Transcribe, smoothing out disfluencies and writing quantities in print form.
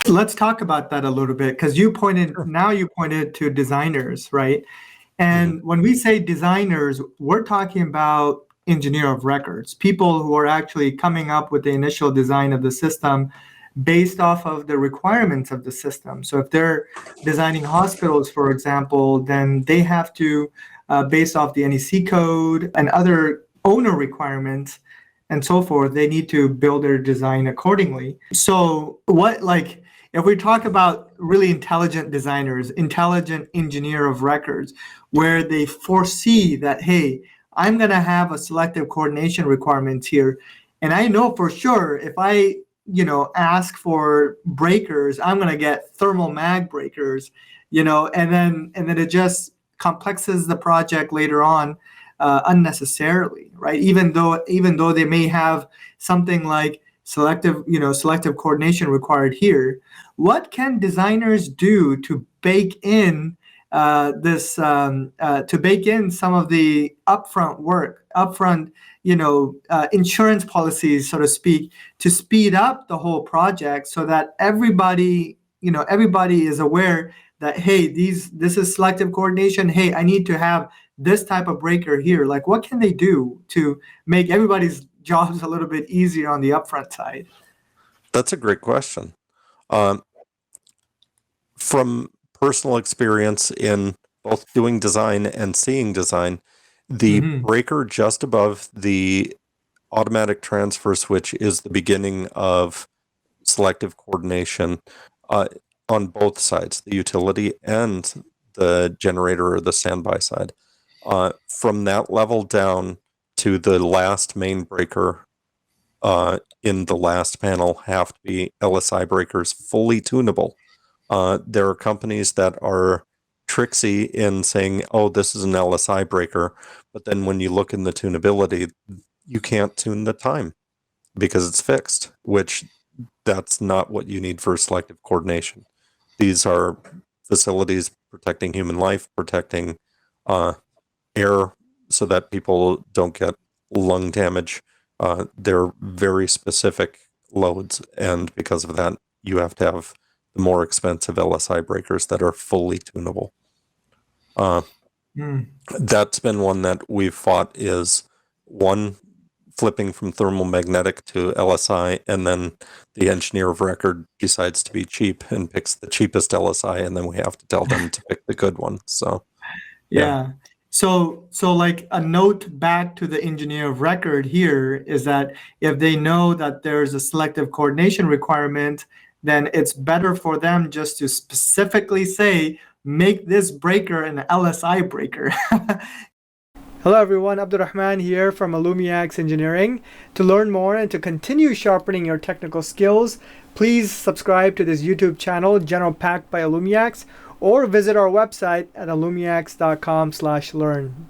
Let's talk about that a little bit, because you pointed to designers, right? And when we say designers, we're talking about engineer of records, people who are actually coming up with the initial design of the system based off of the requirements of the system. So if they're designing hospitals, for example, then they have to, based off the NEC code and other owner requirements and so forth, they need to build their design accordingly. So if we talk about really intelligent designers, intelligent engineer of records, where they foresee that, hey, I'm going to have a selective coordination requirement here. And I know for sure if I, ask for breakers, I'm going to get thermal mag breakers, and then it just complexes the project later on unnecessarily, right? Even though they may have something like selective coordination required here. What can designers do to bake in some of the upfront insurance policies, so to speak, to speed up the whole project so that everybody is aware that, hey, this is selective coordination. Hey, I need to have this type of breaker here. Like, what can they do to make everybody's jobs a little bit easier on the upfront side? That's a great question. From personal experience in both doing design and seeing design, the breaker just above the automatic transfer switch is the beginning of selective coordination on both sides, the utility and the generator or the standby side. From that level down to the last main breaker in the last panel have to be LSI breakers, fully tunable. There are companies that are tricksy in saying, oh, this is an LSI breaker, but then when you look in the tunability, you can't tune the time because it's fixed, which that's not what you need for selective coordination. These are facilities protecting human life, protecting air so that people don't get lung damage. They're very specific loads, and because of that, you have to have the more expensive LSI breakers that are fully tunable. That's been one that we've fought, is one, flipping from thermal magnetic to LSI, and then the engineer of record decides to be cheap and picks the cheapest LSI, and then we have to tell them to pick the good one. So yeah. So like a note back to the engineer of record here is that if they know that there's a selective coordination requirement, then it's better for them just to specifically say, make this breaker an LSI breaker. Hello everyone, Abdur Rehman here from AllumiaX Engineering. To learn more and to continue sharpening your technical skills, please subscribe to this YouTube channel, GeneralPAC by AllumiaX, or visit our website at allumiax.com/learn.